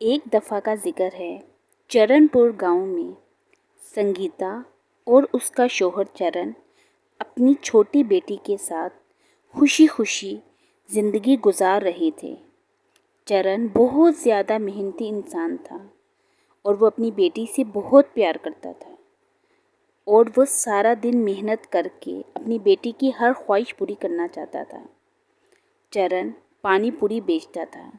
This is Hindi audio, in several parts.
एक दफ़ा का ज़िक्र है चरणपुर गांव में। संगीता और उसका शौहर चरण अपनी छोटी बेटी के साथ खुशी खुशी ज़िंदगी गुजार रहे थे। चरण बहुत ज़्यादा मेहनती इंसान था और वो अपनी बेटी से बहुत प्यार करता था और वो सारा दिन मेहनत करके अपनी बेटी की हर ख्वाहिश पूरी करना चाहता था। चरण पानी पूरी बेचता था।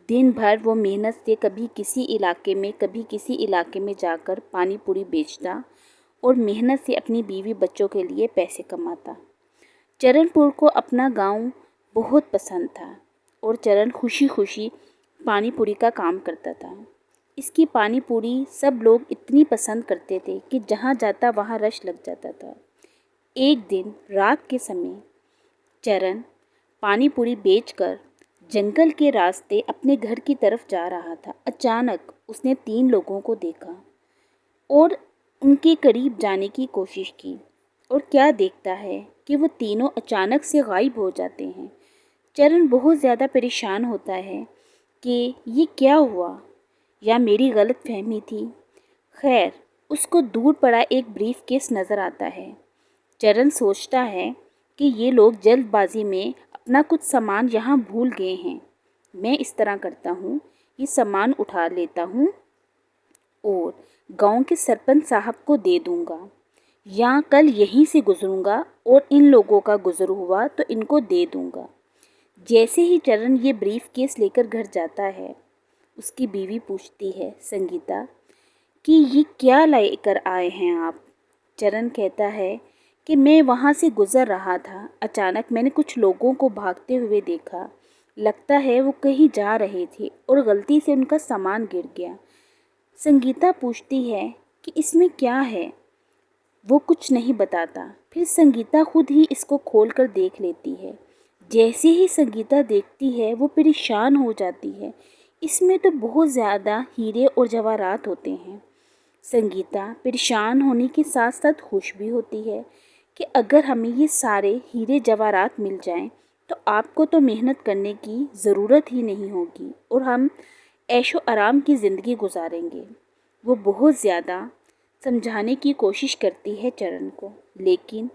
दिन भर वो मेहनत से कभी किसी इलाके में जाकर पानी पूरी बेचता और मेहनत से अपनी बीवी बच्चों के लिए पैसे कमाता। चरणपुर को अपना गांव बहुत पसंद था और चरण खुशी खुशी पानी पूरी का काम करता था। इसकी पानी पूरी सब लोग इतनी पसंद करते थे कि जहाँ जाता वहाँ रश लग जाता था। एक दिन रात के समय चरण पानी पूरी बेचकर जंगल के रास्ते अपने घर की तरफ जा रहा था। अचानक उसने 3 लोगों को देखा और उनके करीब जाने की कोशिश की और क्या देखता है कि वो तीनों अचानक से गायब हो जाते हैं। चरण बहुत ज़्यादा परेशान होता है कि ये क्या हुआ या मेरी गलत फहमी थी। खैर, उसको दूर पड़ा एक ब्रीफ केस नज़र आता है। चरण सोचता है कि ये लोग जल्दबाजी में अपना कुछ सामान यहाँ भूल गए हैं। मैं इस तरह करता हूँ, ये सामान उठा लेता हूँ और गांव के सरपंच साहब को दे दूँगा या कल यहीं से गुजरूँगा और इन लोगों का गुजर हुआ तो इनको दे दूँगा। जैसे ही चरण ये ब्रीफ केस लेकर घर जाता है, उसकी बीवी पूछती है संगीता कि ये क्या लेकर आए हैं आप। चरण कहता है कि मैं वहाँ से गुज़र रहा था, अचानक मैंने कुछ लोगों को भागते हुए देखा। लगता है वो कहीं जा रहे थे और गलती से उनका सामान गिर गया। संगीता पूछती है कि इसमें क्या है। वो कुछ नहीं बताता। फिर संगीता खुद ही इसको खोल कर देख लेती है। जैसे ही संगीता देखती है वो परेशान हो जाती है। इसमें तो बहुत ज़्यादा हीरे और जवाहरात होते हैं। संगीता परेशान होने के साथ साथ खुश भी होती है कि अगर हमें ये सारे हीरे जवाहरात मिल जाएं तो आपको तो मेहनत करने की ज़रूरत ही नहीं होगी और हम ऐशो आराम की ज़िंदगी गुजारेंगे। वो बहुत ज़्यादा समझाने की कोशिश करती है चरण को, लेकिन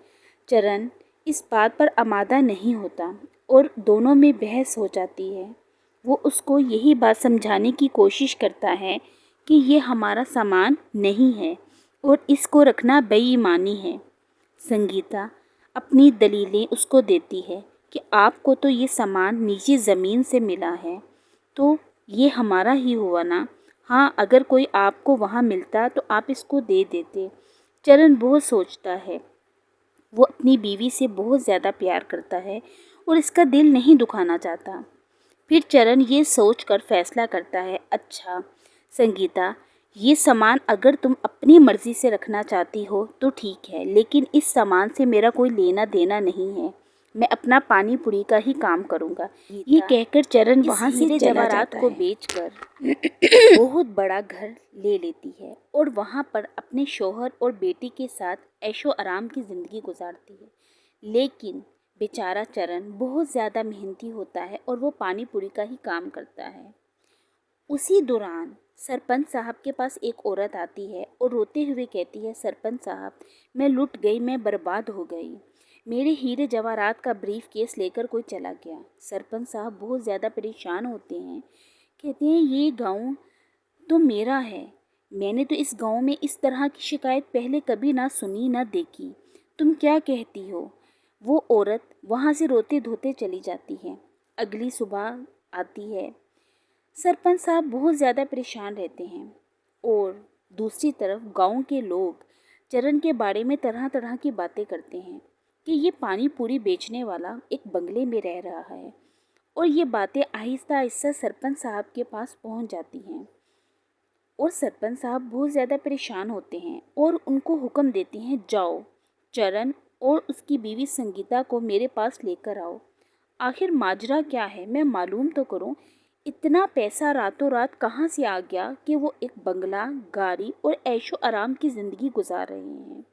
चरण इस बात पर आमादा नहीं होता और दोनों में बहस हो जाती है। वो उसको यही बात समझाने की कोशिश करता है कि ये हमारा सामान नहीं है और इसको रखना बेईमानी है। संगीता अपनी दलीलें उसको देती है कि आपको तो ये सामान नीचे ज़मीन से मिला है तो ये हमारा ही हुआ ना। हाँ, अगर कोई आपको वहाँ मिलता तो आप इसको दे देते। चरण बहुत सोचता है। वो अपनी बीवी से बहुत ज़्यादा प्यार करता है और इसका दिल नहीं दुखाना चाहता। फिर चरण ये सोचकर फैसला करता है, अच्छा संगीता, ये सामान अगर तुम अपनी मर्ज़ी से रखना चाहती हो तो ठीक है, लेकिन इस सामान से मेरा कोई लेना देना नहीं है। मैं अपना पानी पूरी का ही काम करूँगा। ये कहकर चरण वहाँ से जवाहरात को बेचकर बहुत बड़ा घर ले लेती है और वहाँ पर अपने शौहर और बेटी के साथ ऐशो आराम की ज़िंदगी गुजारती है। लेकिन बेचारा चरण बहुत ज़्यादा मेहनती होता है और वो पानी पूरी का ही काम करता है। उसी दौरान सरपंच साहब के पास एक औरत आती है और रोते हुए कहती है, सरपंच साहब, मैं लुट गई, मैं बर्बाद हो गई। मेरे हीरे जवाहरात का ब्रीफ केस लेकर कोई चला गया। सरपंच साहब बहुत ज़्यादा परेशान होते हैं। कहते हैं, ये गांव तो मेरा है। मैंने तो इस गांव में इस तरह की शिकायत पहले कभी ना सुनी ना देखी। तुम क्या कहती हो? वो औरत वहाँ से रोते धोते चली जाती है। अगली सुबह आती है। सरपंच साहब बहुत ज़्यादा परेशान रहते हैं और दूसरी तरफ गांव के लोग चरण के बारे में तरह तरह की बातें करते हैं कि ये पानी पूरी बेचने वाला एक बंगले में रह रहा है। और ये बातें आहिस्ता आहिस्ता सरपंच साहब के पास पहुंच जाती हैं और सरपंच साहब बहुत ज़्यादा परेशान होते हैं और उनको हुक्म देते हैं, जाओ चरण और उसकी बीवी संगीता को मेरे पास लेकर आओ। आखिर माजरा क्या है, मैं मालूम तो करूं। इतना पैसा रातों रात कहाँ से आ गया कि वो एक बंगला, गाड़ी और ऐशो आराम की ज़िंदगी गुजार रहे हैं।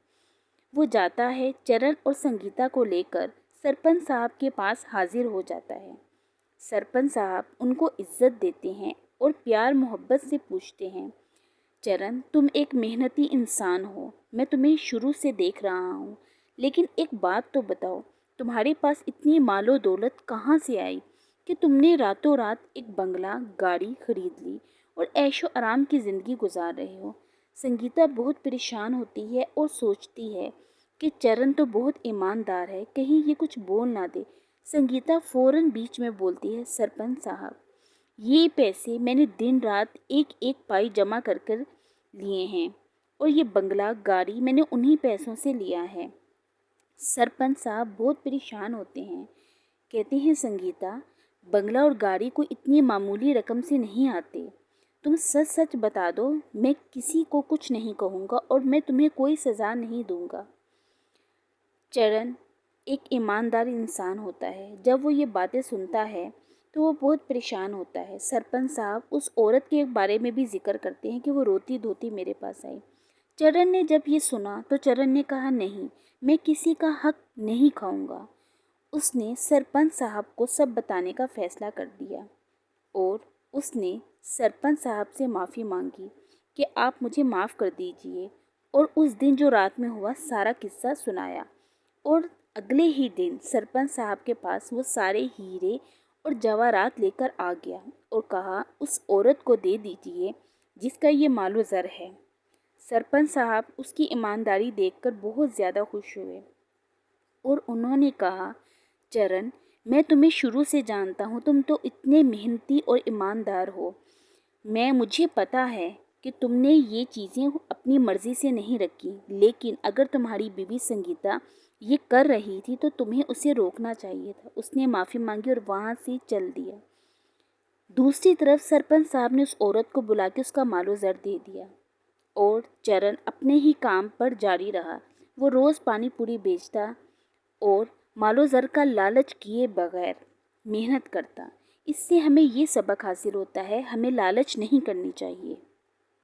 वो जाता है, चरण और संगीता को लेकर सरपंच साहब के पास हाजिर हो जाता है। सरपंच साहब उनको इज्जत देते हैं और प्यार मोहब्बत से पूछते हैं, चरण तुम एक मेहनती इंसान हो, मैं तुम्हें शुरू से देख रहा हूँ, लेकिन एक बात तो बताओ, तुम्हारे पास इतनी मालो दौलत कहाँ से आई कि तुमने रातों रात एक बंगला गाड़ी खरीद ली और ऐशो आराम की ज़िंदगी गुजार रहे हो। संगीता बहुत परेशान होती है और सोचती है कि चरण तो बहुत ईमानदार है, कहीं ये कुछ बोल ना दे। संगीता फौरन बीच में बोलती है, सरपंच साहब, ये पैसे मैंने दिन रात एक एक पाई जमा कर कर लिए हैं और ये बंगला गाड़ी मैंने उन्हीं पैसों से लिया है। सरपंच साहब बहुत परेशान होते हैं, कहते हैं, संगीता, बंगला और गाड़ी कोई इतनी मामूली रकम से नहीं आते। तुम सच सच बता दो, मैं किसी को कुछ नहीं कहूँगा और मैं तुम्हें कोई सज़ा नहीं दूंगा। चरण एक ईमानदार इंसान होता है, जब वो ये बातें सुनता है तो वो बहुत परेशान होता है। सरपंच साहब उस औरत के बारे में भी जिक्र करते हैं कि वो रोती धोती मेरे पास आई। चरण ने जब ये सुना तो चरण ने कहा, नहीं, मैं किसी का हक नहीं खाऊंगा। उसने सरपंच साहब को सब बताने का फैसला कर दिया और उसने सरपंच साहब से माफ़ी मांगी कि आप मुझे माफ़ कर दीजिए, और उस दिन जो रात में हुआ सारा किस्सा सुनाया। और अगले ही दिन सरपंच साहब के पास वो सारे हीरे और जवाहरात लेकर आ गया और कहा, उस औरत को दे दीजिए जिसका ये मालो ज़र है। सरपंच साहब उसकी ईमानदारी देखकर बहुत ज़्यादा खुश हुए और उन्होंने कहा, चरण, मैं तुम्हें शुरू से जानता हूँ, तुम तो इतने मेहनती और ईमानदार हो। मुझे पता है कि तुमने ये चीज़ें अपनी मर्ज़ी से नहीं रखी, लेकिन अगर तुम्हारी बीवी संगीता ये कर रही थी तो तुम्हें उसे रोकना चाहिए था। उसने माफ़ी मांगी और वहाँ से चल दिया। दूसरी तरफ सरपंच साहब ने उस औरत को बुला के उसका मालो ज़र दे दिया और चरण अपने ही काम पर जारी रहा। वो रोज़ पानी पूरी बेचता और मालो ज़र का लालच किए बगैर मेहनत करता। इससे हमें ये सबक हासिल होता है, हमें लालच नहीं करनी चाहिए।